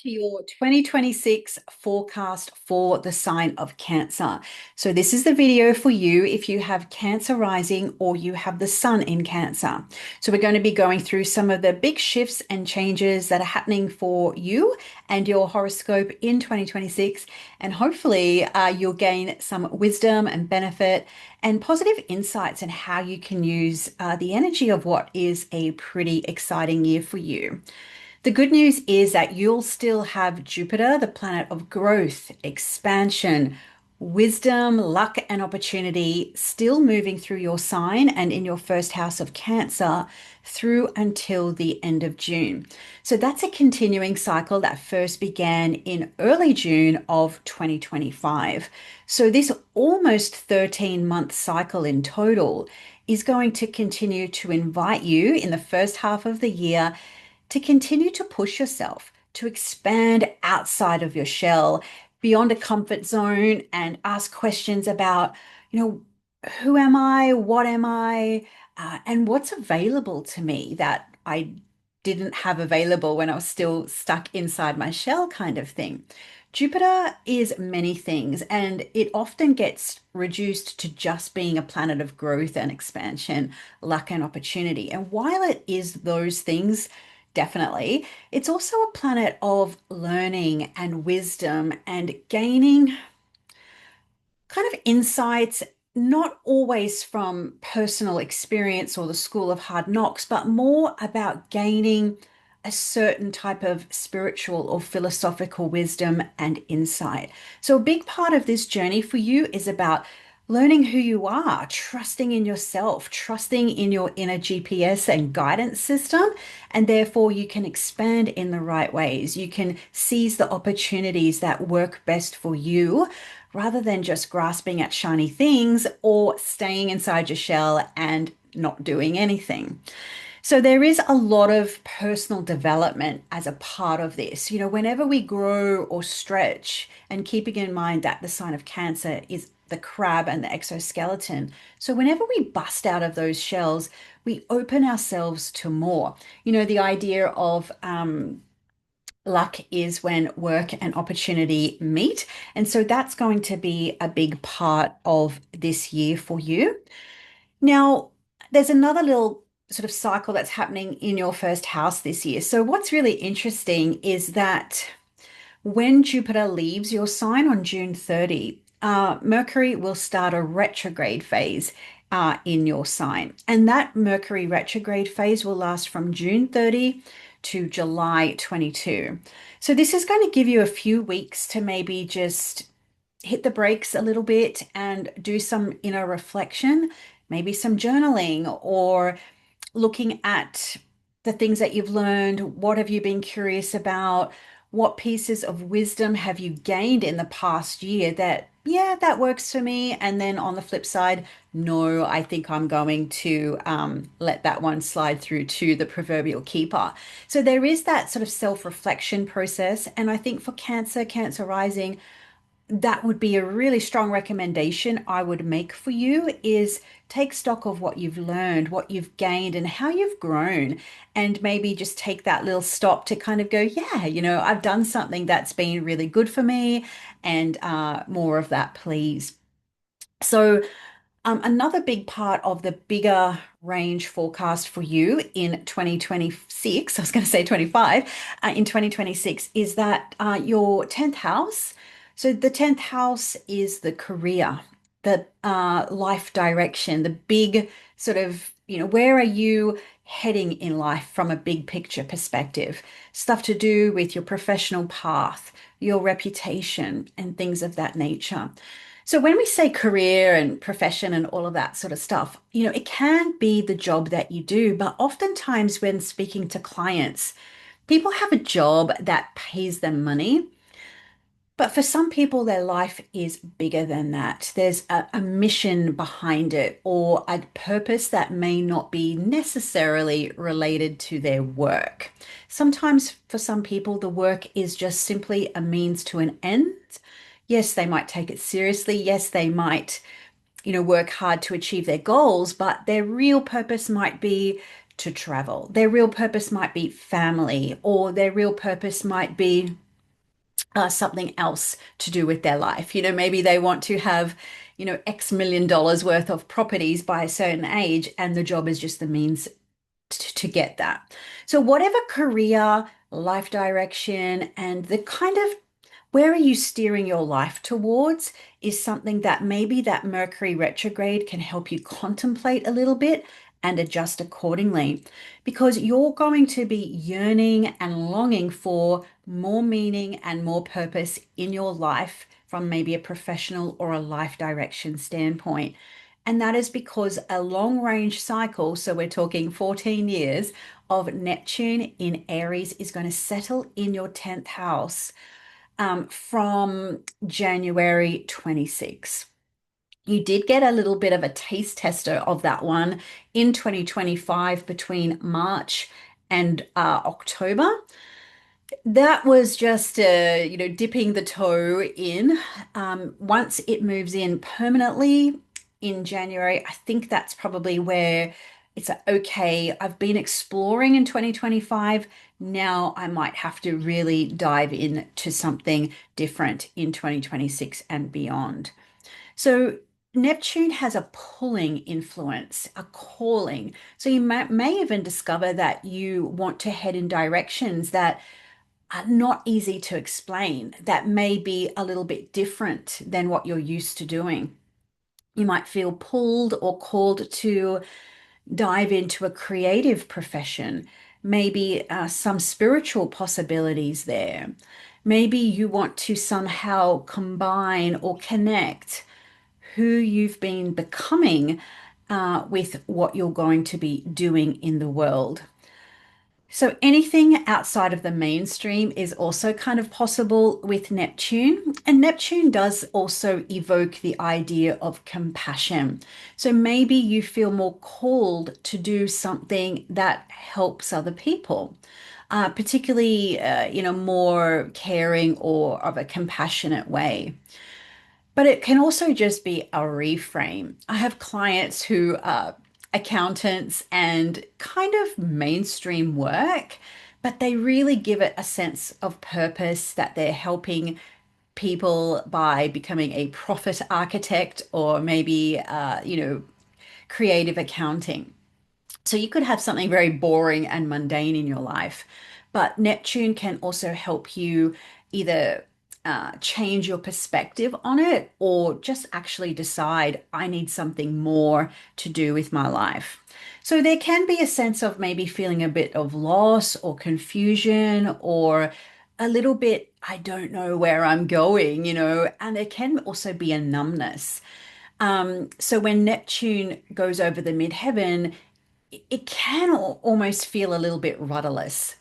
To your 2026 forecast for the sign of Cancer. So, this is the video for you if you have Cancer rising or you have the sun in Cancer. So, we're going to be going through some of the big shifts and changes that are happening for you and your horoscope in 2026. And hopefully, you'll gain some wisdom and benefit and positive insights in how you can use the energy of what is a pretty exciting year for you. The good news is that you'll still have Jupiter, the planet of growth, expansion, wisdom, luck, and opportunity, still moving through your sign and in your first house of Cancer through until the end of June. So that's a continuing cycle that first began in early June of 2025. So this almost 13-month cycle in total is going to continue to invite you in the first half of the year to continue to push yourself, to expand outside of your shell, beyond a comfort zone, and ask questions about, you know, who am I? What am I? And what's available to me that I didn't have available when I was still stuck inside my shell, kind of thing. Jupiter is many things, and it often gets reduced to just being a planet of growth and expansion, luck and opportunity. And while it is those things, definitely, it's also a planet of learning and wisdom and gaining kind of insights, not always from personal experience or the school of hard knocks, but more about gaining a certain type of spiritual or philosophical wisdom and insight. So, a big part of this journey for you is about learning who you are, trusting in yourself, trusting in your inner GPS and guidance system, and therefore you can expand in the right ways. You can seize the opportunities that work best for you rather than just grasping at shiny things or staying inside your shell and not doing anything. So there is a lot of personal development as a part of this. Whenever we grow or stretch, and keeping in mind that the sign of Cancer is the crab and the exoskeleton. So whenever we bust out of those shells, we open ourselves to more. The idea of luck is when work and opportunity meet. And so that's going to be a big part of this year for you. Now, there's another little sort of cycle that's happening in your first house this year. So, what's really interesting is that when Jupiter leaves your sign on June 30, Mercury will start a retrograde phase in your sign. And that Mercury retrograde phase will last from June 30 to July 22. So, this is going to give you a few weeks to maybe just hit the brakes a little bit and do some inner reflection, maybe some journaling or looking at the things that you've learned. What have you been curious about? What pieces of wisdom have you gained in the past year that, yeah, that works for me? And then on the flip side, no, I think I'm going to let that one slide through to the proverbial keeper. So there is that sort of self-reflection process. And I think for Cancer, Cancer rising, that would be a really strong recommendation I would make for you is take stock of what you've learned, what you've gained, and how you've grown. And maybe just take that little stop to kind of go, yeah, I've done something that's been really good for me, and more of that, please. So, another big part of the bigger range forecast for you in 2026, I was going to say 25, in 2026, is that your 10th house. So the 10th house is the career, the life direction, the big sort of, where are you heading in life from a big picture perspective? Stuff to do with your professional path, your reputation, and things of that nature. So when we say career and profession and all of that sort of stuff, it can be the job that you do, but oftentimes when speaking to clients, people have a job that pays them money. But for some people, their life is bigger than that. There's a mission behind it or a purpose that may not be necessarily related to their work. Sometimes for some people, the work is just simply a means to an end. Yes, they might take it seriously. Yes, they might, work hard to achieve their goals, but their real purpose might be to travel. Their real purpose might be family, or their real purpose might be something else to do with their life. Maybe they want to have, X million dollars worth of properties by a certain age, and the job is just the means to get that. So, whatever career, life direction, and the kind of where are you steering your life towards is something that maybe that Mercury retrograde can help you contemplate a little bit and adjust accordingly, because you're going to be yearning and longing for more meaning and more purpose in your life from maybe a professional or a life direction standpoint. And that is because a long range cycle, so we're talking 14 years of Neptune in Aries, is going to settle in your 10th house from January 26. You did get a little bit of a taste tester of that one in 2025 between March and October. That was just, dipping the toe in. Once it moves in permanently in January, I think that's probably where it's okay. I've been exploring in 2025. Now I might have to really dive into something different in 2026 and beyond. So Neptune has a pulling influence, a calling. So you may even discover that you want to head in directions that are not easy to explain, that may be a little bit different than what you're used to doing. You might feel pulled or called to dive into a creative profession, maybe some spiritual possibilities there. Maybe you want to somehow combine or connect who you've been becoming with what you're going to be doing in the world. So anything outside of the mainstream is also kind of possible with Neptune. And Neptune does also evoke the idea of compassion. So maybe you feel more called to do something that helps other people, particularly in a more caring or of a compassionate way. But it can also just be a reframe. I have clients who are accountants and kind of mainstream work, but they really give it a sense of purpose that they're helping people by becoming a profit architect or maybe, creative accounting. So you could have something very boring and mundane in your life, but Neptune can also help you either change your perspective on it or just actually decide, I need something more to do with my life. So there can be a sense of maybe feeling a bit of loss or confusion or a little bit, I don't know where I'm going, and there can also be a numbness. So when Neptune goes over the midheaven, it can almost feel a little bit rudderless.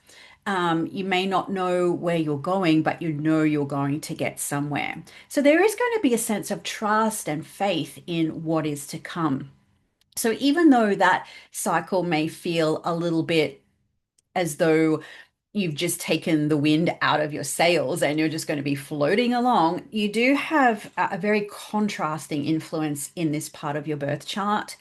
You may not know where you're going, but you know you're going to get somewhere. So there is going to be a sense of trust and faith in what is to come. So even though that cycle may feel a little bit as though you've just taken the wind out of your sails and you're just going to be floating along, you do have a very contrasting influence in this part of your birth chart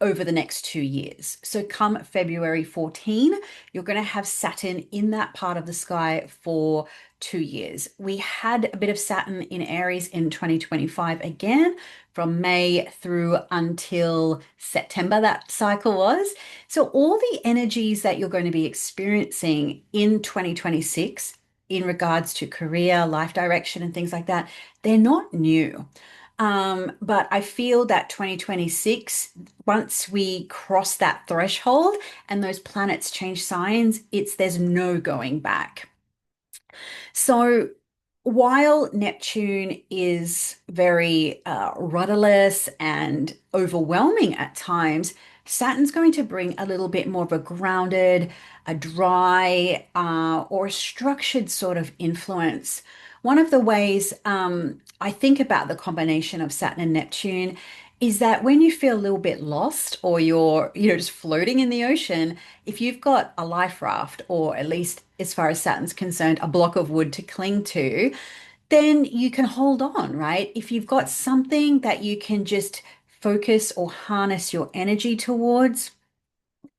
over the next 2 years. So come February 14, you're going to have Saturn in that part of the sky for 2 years. We had a bit of Saturn in Aries in 2025 again, from May through until September, that cycle was. So all the energies that you're going to be experiencing in 2026 in regards to career, life direction, and things like that, they're not new. But I feel that 2026, once we cross that threshold and those planets change signs, there's no going back. So while Neptune is very rudderless and overwhelming at times, Saturn's going to bring a little bit more of a grounded, a dry, or a structured sort of influence. One of the ways I think about the combination of Saturn and Neptune is that when you feel a little bit lost or you're, just floating in the ocean, if you've got a life raft, or at least as far as Saturn's concerned, a block of wood to cling to, then you can hold on, right? If you've got something that you can just focus or harness your energy towards,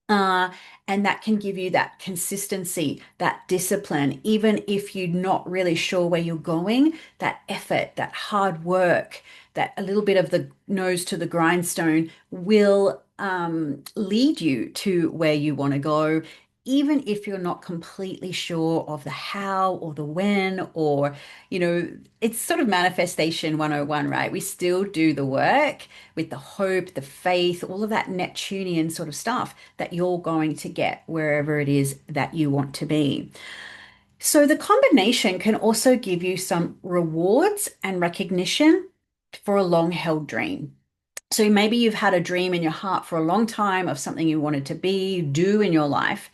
Uh, and that can give you that consistency, that discipline, even if you're not really sure where you're going, that effort, that hard work, that a little bit of the nose to the grindstone will lead you to where you want to go, even if you're not completely sure of the how or the when, or, it's sort of manifestation 101, right? We still do the work with the hope, the faith, all of that Neptunian sort of stuff that you're going to get wherever it is that you want to be. So the combination can also give you some rewards and recognition for a long held dream. So maybe you've had a dream in your heart for a long time of something you wanted to be, do in your life.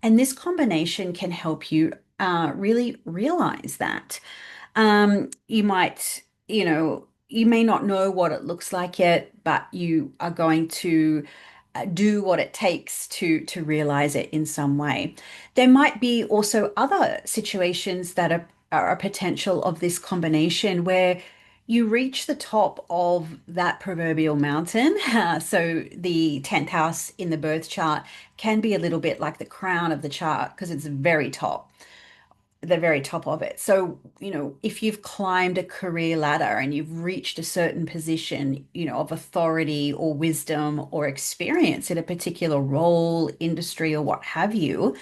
And this combination can help you really realize that. You might, you may not know what it looks like yet, but you are going to do what it takes to realize it in some way. There might be also other situations that are a potential of this combination where you reach the top of that proverbial mountain. So the 10th house in the birth chart can be a little bit like the crown of the chart because it's very top, the very top of it. So, if you've climbed a career ladder and you've reached a certain position, of authority or wisdom or experience in a particular role, industry, or what have you,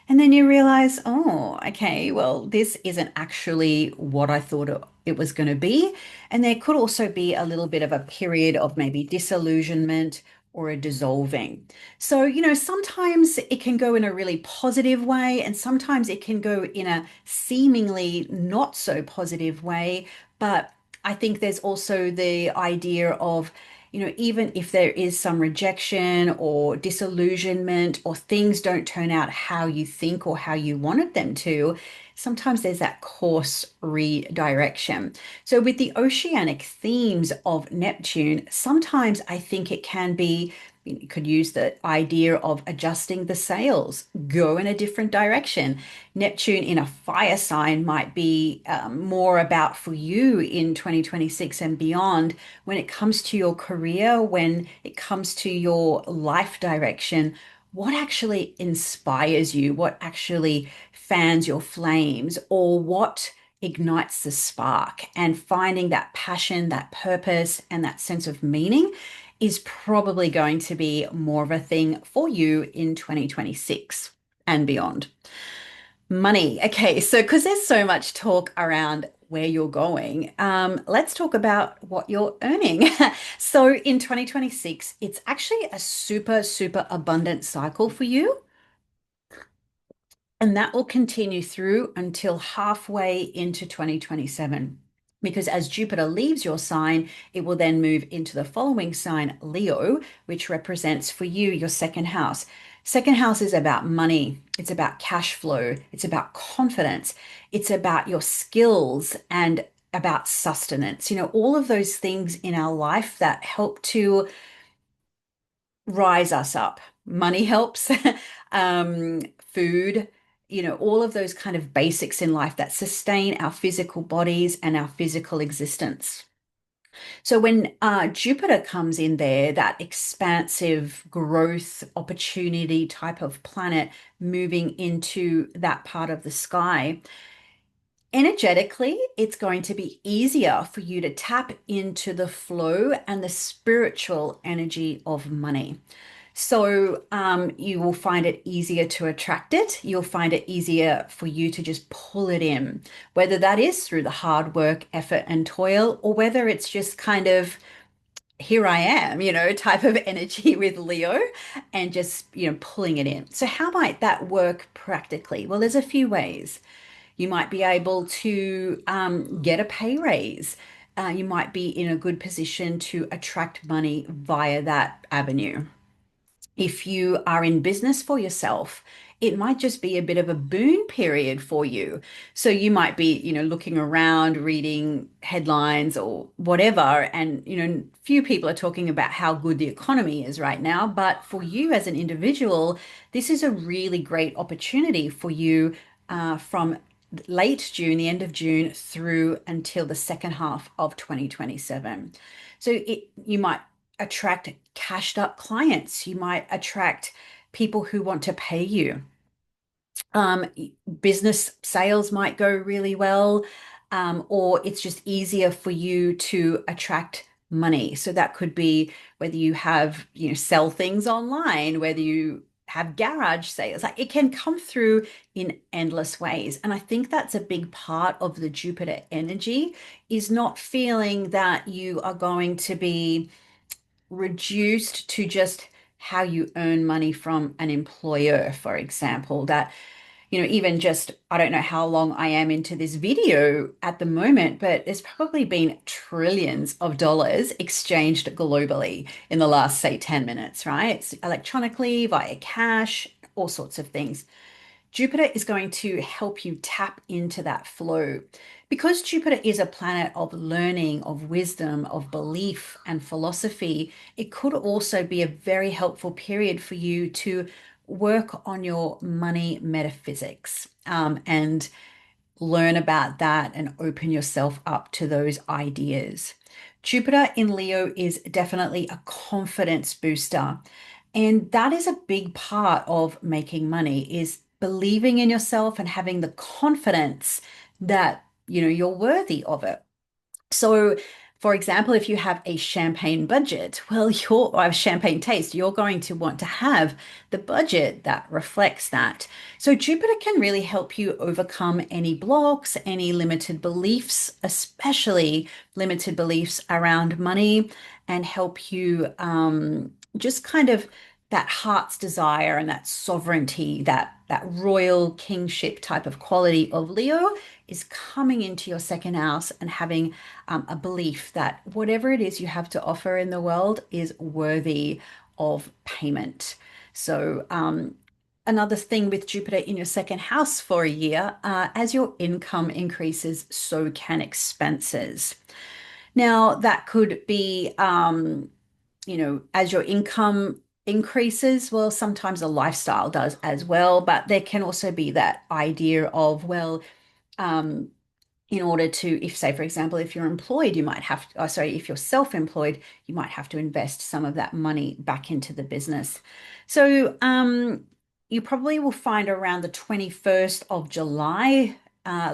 and then you realize, oh, okay, well, this isn't actually what I thought it was going to be. And there could also be a little bit of a period of maybe disillusionment or a dissolving. So, sometimes it can go in a really positive way, and sometimes it can go in a seemingly not so positive way. But I think there's also the idea of, even if there is some rejection or disillusionment or things don't turn out how you think or how you wanted them to, sometimes there's that course redirection. So, with the oceanic themes of Neptune, sometimes I think it can be, you could use the idea of adjusting the sails, go in a different direction. Neptune in a fire sign might be more about for you in 2026 and beyond when it comes to your career, when it comes to your life direction. What actually inspires you? What actually fans your flames? Or what ignites the spark? And finding that passion, that purpose, and that sense of meaning is probably going to be more of a thing for you in 2026 and beyond. Money. Okay, so because there's so much talk around where you're going, let's talk about what you're earning. So in 2026, it's actually a super, super abundant cycle for you. And that will continue through until halfway into 2027. Because as Jupiter leaves your sign, it will then move into the following sign, Leo, which represents for you your second house. Second house is about money, it's about cash flow, it's about confidence, it's about your skills and about sustenance. All of those things in our life that help to rise us up. Money helps, food, all of those kind of basics in life that sustain our physical bodies and our physical existence. So when Jupiter comes in there, that expansive growth opportunity type of planet moving into that part of the sky, energetically, it's going to be easier for you to tap into the flow and the spiritual energy of money. So you will find it easier to attract it. You'll find it easier for you to just pull it in, whether that is through the hard work, effort, and toil, or whether it's just kind of here I am, type of energy with Leo and just, pulling it in. So how might that work practically? Well, there's a few ways. You might be able to get a pay raise. You might be in a good position to attract money via that avenue. If you are in business for yourself, it might just be a bit of a boon period for you. So you might be, looking around, reading headlines or whatever, and, few people are talking about how good the economy is right now. But for you as an individual, this is a really great opportunity for you from late June, the end of June, through until the second half of 2027. So you might attract cashed up clients. You might attract people who want to pay you. Um, Business sales might go really well, or it's just easier for you to attract money. So that could be whether you have, sell things online, whether you have garage sales. Like it can come through in endless ways. And I think that's a big part of the Jupiter energy is not feeling that you are going to be reduced to just how you earn money from an employer, for example, that even just, I don't know how long I am into this video at the moment, but there's probably been trillions of dollars exchanged globally in the last, say, 10 minutes, right? It's electronically, via cash, all sorts of things. Jupiter is going to help you tap into that flow. Because Jupiter is a planet of learning, of wisdom, of belief, and philosophy, it could also be a very helpful period for you to work on your money metaphysics, and learn about that and open yourself up to those ideas. Jupiter in Leo is definitely a confidence booster. And that is a big part of making money is believing in yourself and having the confidence that, you're worthy of it. So, for example, if you have a champagne budget, well, or a champagne taste, you're going to want to have the budget that reflects that. So, Jupiter can really help you overcome any blocks, any limited beliefs, especially limited beliefs around money, and help you just kind of that heart's desire and that sovereignty, that royal kingship type of quality of Leo is coming into your second house and having a belief that whatever it is you have to offer in the world is worthy of payment. So, another thing with Jupiter in your second house for a year, as your income increases, so can expenses. Now, that could be, as your income increases, well, sometimes a lifestyle does as well, but there can also be that idea of, well, um, in order to, if say, for example, if you're employed, you might have to, sorry, if you're self-employed, you might have to invest some of that money back into the business. So you probably will find around the 21st of July,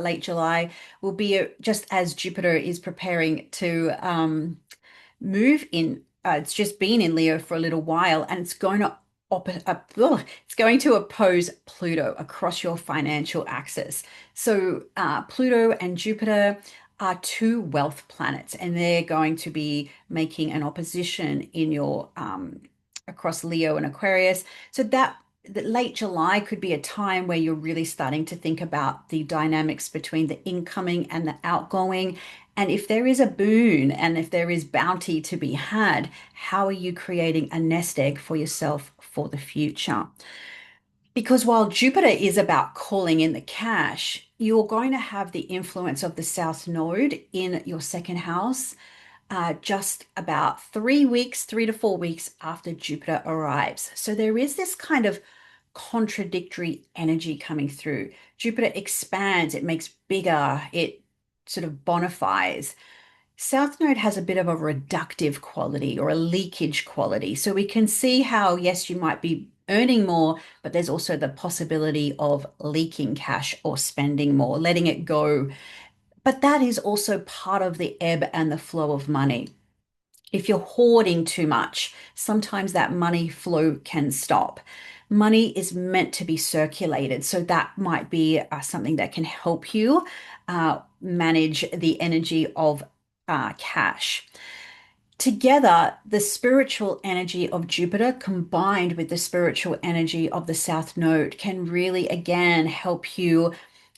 late July, will be just as Jupiter is preparing to move in. It's just been in Leo for a little while, and it's going to it's going to oppose Pluto across your financial axis. So Pluto and Jupiter are two wealth planets, and they're going to be making an opposition in your across Leo and Aquarius. So that late July could be a time where you're really starting to think about the dynamics between the incoming and the outgoing. And if there is a boon and if there is bounty to be had, how are you creating a nest egg for yourself for the future? Because while Jupiter is about calling in the cash, you're going to have the influence of the South Node in your second house just about 3 weeks, 3 to 4 weeks after Jupiter arrives. So there is this kind of contradictory energy coming through. Jupiter expands, it makes bigger, it sort of bonifies. South Node has a bit of a reductive quality or a leakage quality. So we can see how, yes, you might be earning more, but there's also the possibility of leaking cash or spending more, letting it go. But that is also part of the ebb and the flow of money. If you're hoarding too much, sometimes that money flow can stop. Money is meant to be circulated, so that might be something that can help you manage the energy of cash. Together, the spiritual energy of Jupiter combined with the spiritual energy of the South Node can really, again, help you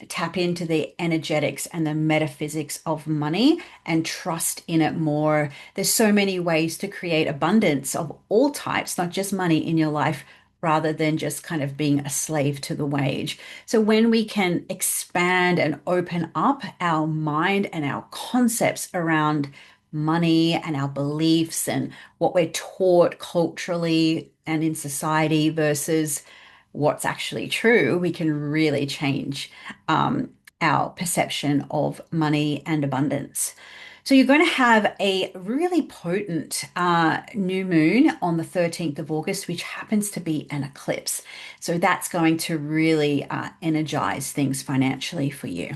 tap into the energetics and the metaphysics of money and trust in it more. There's so many ways to create abundance of all types, not just money in your life, rather than just kind of being a slave to the wage. So when we can expand and open up our mind and our concepts around money and our beliefs and what we're taught culturally and in society versus what's actually true, we can really change our perception of money and abundance. So you're going to have a really potent new moon on the 13th of August, which happens to be an eclipse. So that's going to really energize things financially for you.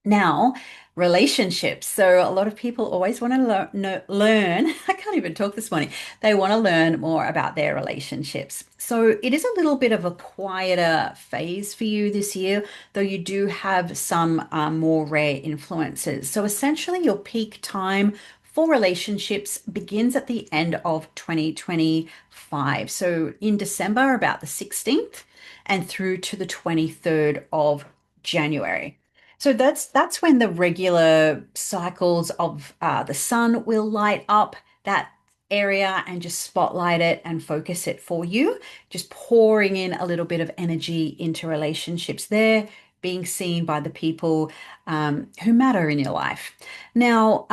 Now, relationships. So a lot of people always want to learn. I can't even talk this morning. They want to learn more about their relationships. So it is a little bit of a quieter phase for you this year, though you do have some more rare influences. So essentially, your peak time for relationships begins at the end of 2025. So in December, about the 16th, and through to the 23rd of January. So that's when the regular cycles of the sun will light up that area and just spotlight it and focus it for you, just pouring in a little bit of energy into relationships there, being seen by the people who matter in your life. Now,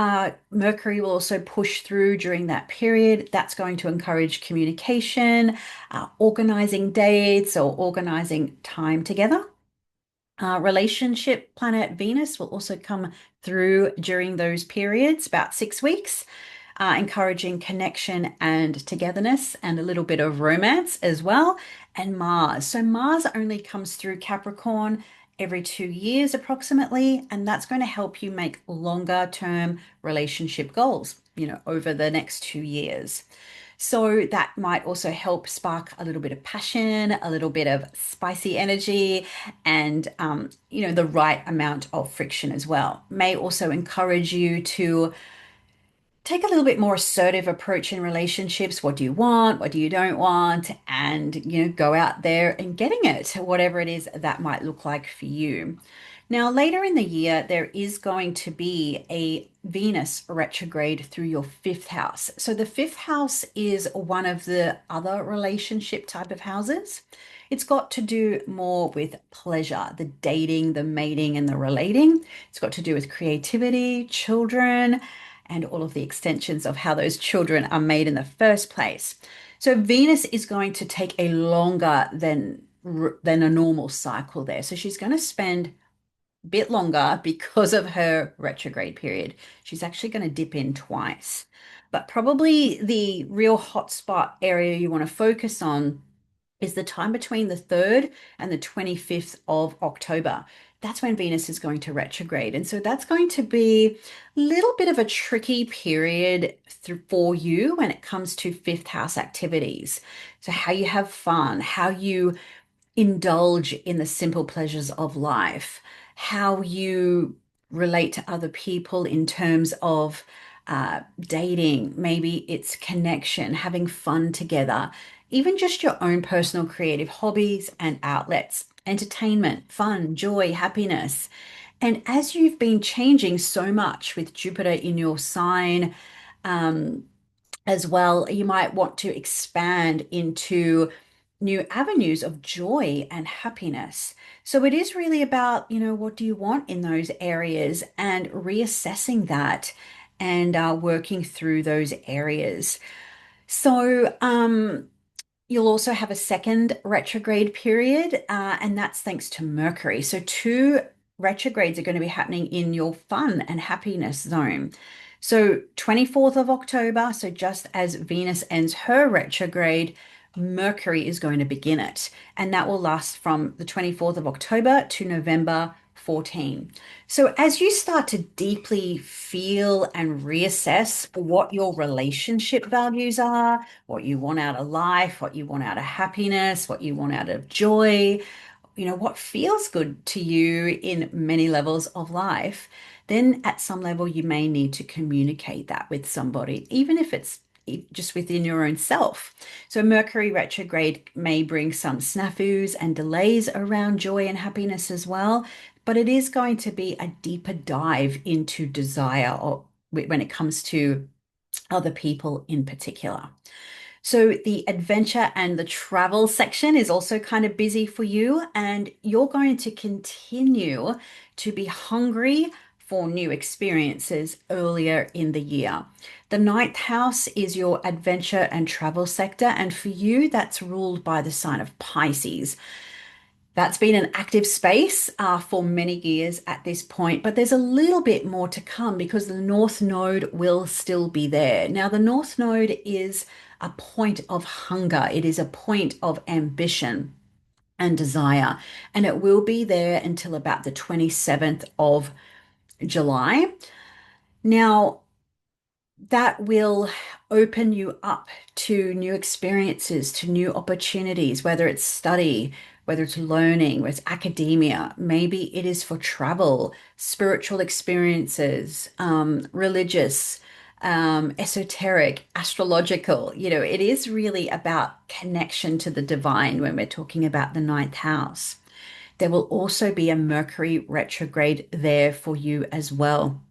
Mercury will also push through during that period. That's going to encourage communication, organizing dates or organizing time together. Relationship planet Venus will also come through during those periods, about 6 weeks, encouraging connection and togetherness and a little bit of romance as well. And Mars. So Mars only comes through Capricorn every 2 years approximately, and that's going to help you make longer term relationship goals, over the next 2 years. So that might also help spark a little bit of passion, a little bit of spicy energy, and the right amount of friction as well. May also encourage you to take a little bit more assertive approach in relationships. What do you want? What do you don't want? And, go out there and getting it, whatever it is that might look like for you. Now, later in the year, there is going to be a Venus retrograde through your fifth house. So the fifth house is one of the other relationship type of houses. It's got to do more with pleasure, the dating, the mating, and the relating. It's got to do with creativity, children, and all of the extensions of how those children are made in the first place. So Venus is going to take a longer than a normal cycle there. So she's going to spend a bit longer because of her retrograde period. She's actually going to dip in twice. But probably the real hotspot area you want to focus on is the time between the 3rd and the 25th of October. That's when Venus is going to retrograde. And so that's going to be a little bit of a tricky period for you when it comes to fifth house activities. So, how you have fun, how you indulge in the simple pleasures of life, how you relate to other people in terms of dating, maybe it's connection, having fun together, even just your own personal creative hobbies and outlets, entertainment, fun, joy, happiness. And as you've been changing so much with Jupiter in your sign, um, as well, you might want to expand into new avenues of joy and happiness. So it is really about, what do you want in those areas and reassessing that and working through those areas. So, you'll also have a second retrograde period, and that's thanks to Mercury. So, two retrogrades are going to be happening in your fun and happiness zone. So, 24th of October, so just as Venus ends her retrograde, Mercury is going to begin it, and that will last from the 24th of October to November 14. So, as you start to deeply feel and reassess what your relationship values are, what you want out of life, what you want out of happiness, what you want out of joy, what feels good to you in many levels of life, then at some level you may need to communicate that with somebody, even if it's just within your own self. So Mercury retrograde may bring some snafus and delays around joy and happiness as well, but it is going to be a deeper dive into desire or when it comes to other people in particular. So the adventure and the travel section is also kind of busy for you, and you're going to continue to be hungry for new experiences earlier in the year. The ninth house is your adventure and travel sector, and for you, that's ruled by the sign of Pisces. That's been an active space for many years at this point, but there's a little bit more to come because the North Node will still be there. Now, the North Node is a point of hunger, it is a point of ambition and desire, and it will be there until about the 27th of July. Now, that will open you up to new experiences, to new opportunities, whether it's study, whether it's learning, whether it's academia. Maybe it is for travel, spiritual experiences, religious, esoteric, astrological. It is really about connection to the divine when we're talking about the ninth house. There will also be a Mercury retrograde there for you as well.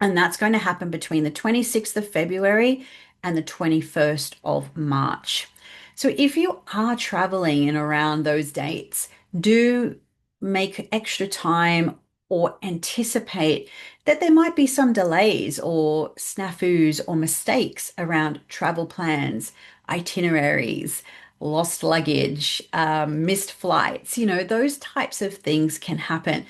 And that's going to happen between the 26th of February and the 21st of March. So if you are traveling in around those dates, do make extra time or anticipate that there might be some delays or snafus or mistakes around travel plans, itineraries, lost luggage, missed flights. Those types of things can happen.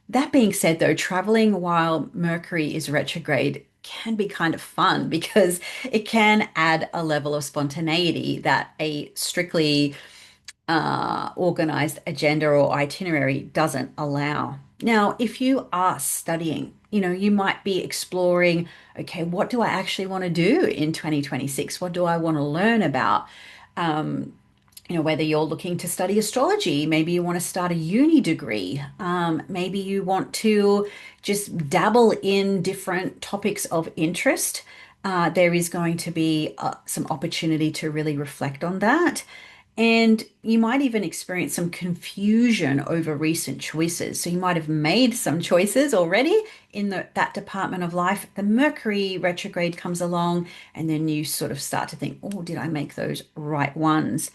That being said, though, traveling while Mercury is retrograde can be kind of fun because it can add a level of spontaneity that a strictly organized agenda or itinerary doesn't allow. Now, if you are studying, you might be exploring, okay, what do I actually want to do in 2026? What do I want to learn about? Um, whether you're looking to study astrology, maybe you want to start a uni degree, maybe you want to just dabble in different topics of interest. There is going to be some opportunity to really reflect on that. And you might even experience some confusion over recent choices. So you might have made some choices already in that department of life. The Mercury retrograde comes along, and then you sort of start to think, oh, did I make those right ones?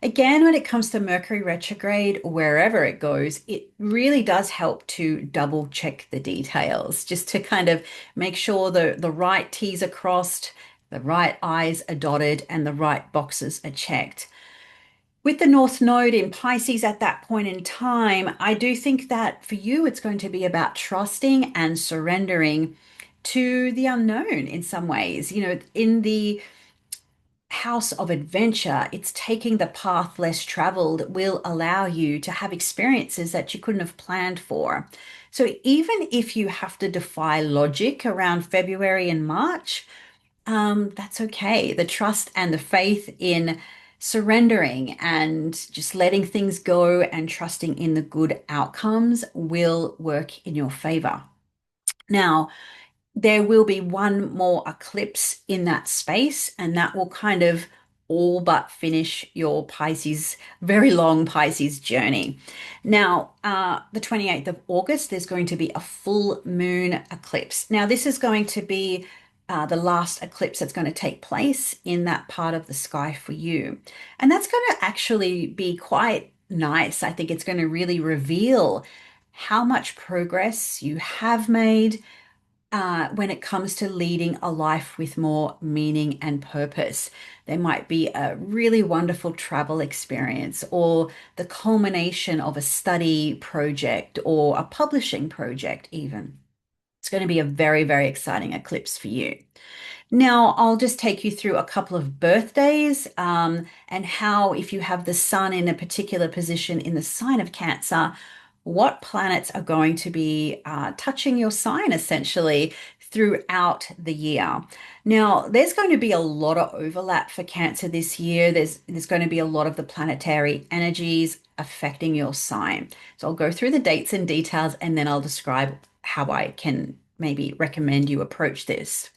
Again, when it comes to Mercury retrograde, wherever it goes, it really does help to double check the details, just to kind of make sure the right T's are crossed, the right I's are dotted, and the right boxes are checked. With the North Node in Pisces at that point in time, I do think that for you, it's going to be about trusting and surrendering to the unknown in some ways. In the house of adventure, it's taking the path less traveled will allow you to have experiences that you couldn't have planned for. So even if you have to defy logic around February and March, that's okay. The trust and the faith in surrendering and just letting things go and trusting in the good outcomes will work in your favor. Now, there will be one more eclipse in that space, and that will kind of all but finish your Pisces, very long Pisces journey. Now, the 28th of August, there's going to be a full moon eclipse. Now, this is going to be the last eclipse that's going to take place in that part of the sky for you. And that's going to actually be quite nice. I think it's going to really reveal how much progress you have made when it comes to leading a life with more meaning and purpose. There might be a really wonderful travel experience or the culmination of a study project or a publishing project, even. It's going to be a very, very exciting eclipse for you. Now, I'll just take you through a couple of birthdays and how, if you have the sun in a particular position in the sign of Cancer, what planets are going to be touching your sign essentially throughout the year. Now, there's going to be a lot of overlap for Cancer this year. There's going to be a lot of the planetary energies affecting your sign. So I'll go through the dates and details and then I'll describe how I can maybe recommend you approach this.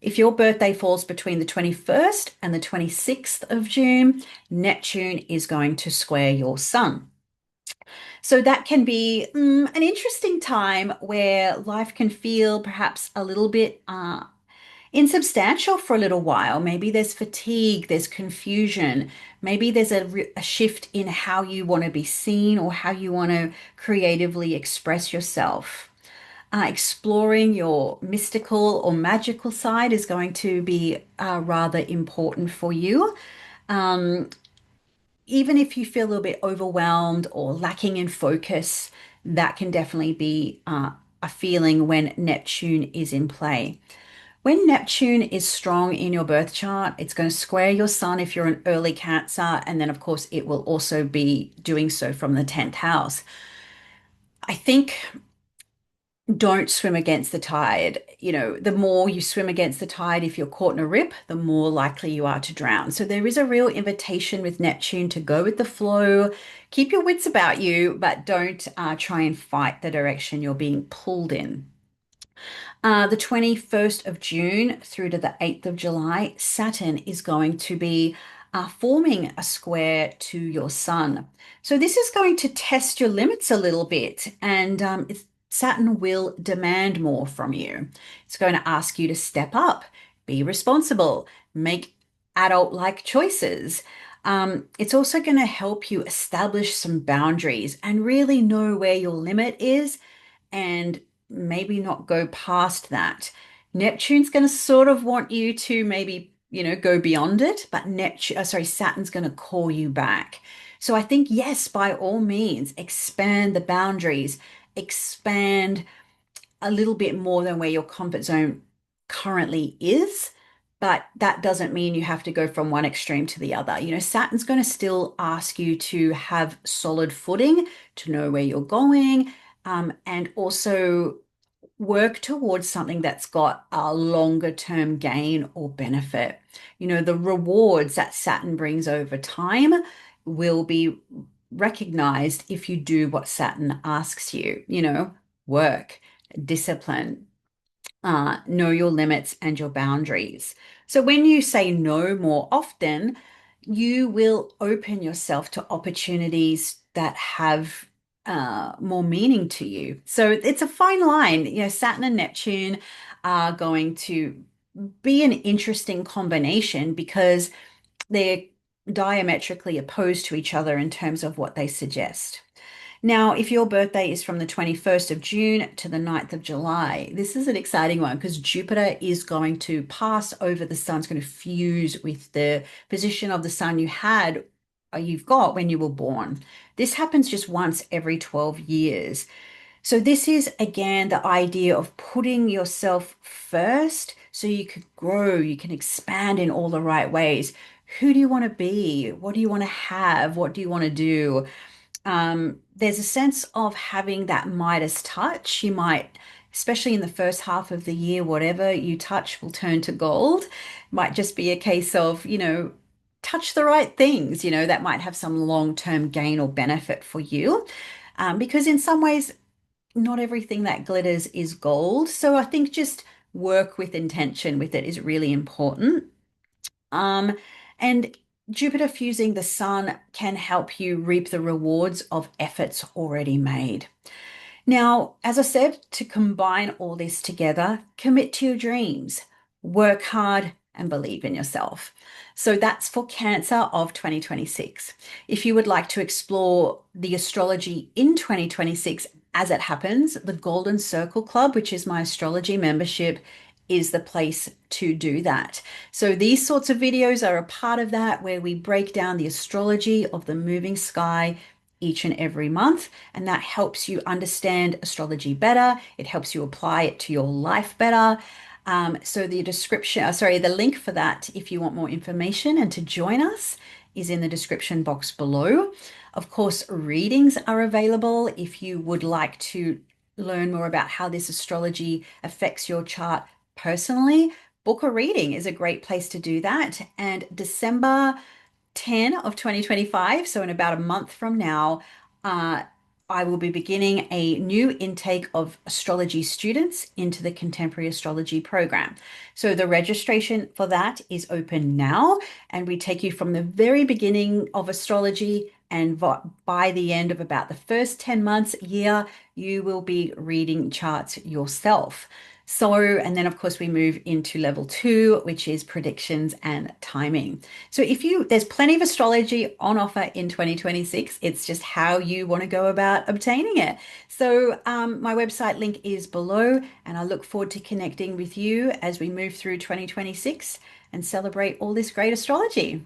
If your birthday falls between the 21st and the 26th of June, Neptune is going to square your sun. So that can be an interesting time where life can feel perhaps a little bit insubstantial for a little while. Maybe there's fatigue, there's confusion, maybe there's a shift in how you want to be seen or how you want to creatively express yourself. Exploring your mystical or magical side is going to be rather important for you. Um, even if you feel a little bit overwhelmed or lacking in focus, that can definitely be a feeling when Neptune is in play. When Neptune is strong in your birth chart, it's going to square your sun if you're an early Cancer, and then, of course, it will also be doing so from the 10th house. I think don't swim against the tide. You know, the more you swim against the tide, if you're caught in a rip, the more likely you are to drown. So there is a real invitation with Neptune to go with the flow, keep your wits about you, but don't try and fight the direction you're being pulled in. The 21st of June through to the 8th of July, Saturn is going to be forming a square to your sun. So this is going to test your limits a little bit, and Saturn will demand more from you. It's going to ask you to step up, be responsible, make adult-like choices. It's also going to help you establish some boundaries and really know where your limit is and maybe not go past that. Neptune's going to sort of want you to maybe, go beyond it, but Saturn's going to call you back. So I think, yes, by all means, expand the boundaries, expand a little bit more than where your comfort zone currently is. But that doesn't mean you have to go from one extreme to the other. Saturn's going to still ask you to have solid footing, to know where you're going, and also work towards something that's got a longer term gain or benefit. The rewards that Saturn brings over time will be recognized if you do what Saturn asks you, work, discipline, know your limits and your boundaries. So when you say no more often, you will open yourself to opportunities that have more meaning to you. So it's a fine line. Saturn and Neptune are going to be an interesting combination because they're diametrically opposed to each other in terms of what they suggest. Now, if your birthday is from the 21st of June to the 9th of July, this is an exciting one because Jupiter is going to pass over the sun. It's going to fuse with the position of the sun you've got when you were born. This happens just once every 12 years. So this is again the idea of putting yourself first so you could grow, you can expand in all the right ways. Who do you want to be? What do you want to have? What do you want to do? There's a sense of having that Midas touch. You might, especially in the first half of the year, whatever you touch will turn to gold. Might just be a case of, touch the right things, that might have some long-term gain or benefit for you. Because in some ways, not everything that glitters is gold. So I think just work with intention with it is really important. Um, and Jupiter fusing the sun can help you reap the rewards of efforts already made. Now, as I said, to combine all this together, commit to your dreams, work hard, and believe in yourself. So that's for Cancer of 2026. If you would like to explore the astrology in 2026 as it happens, the Golden Circle Club, which is my astrology membership, is the place to do that. So these sorts of videos are a part of that, where we break down the astrology of the moving sky each and every month, and that helps you understand astrology better. It helps you apply it to your life better. So the link for that, if you want more information and to join us, is in the description box below. Of course, readings are available if you would like to learn more about how this astrology affects your chart personally. Book a reading is a great place to do that. And December 10 of 2025, so in about a month from now, I will be beginning a new intake of astrology students into the Contemporary Astrology Program. So the registration for that is open now, and we take you from the very beginning of astrology, and by the end of about the first 10 months, year, you will be reading charts yourself. So, and then of course we move into level 2, which is predictions and timing. So there's plenty of astrology on offer in 2026. It's just how you want to go about obtaining it. So my website link is below, and I look forward to connecting with you as we move through 2026 and celebrate all this great astrology.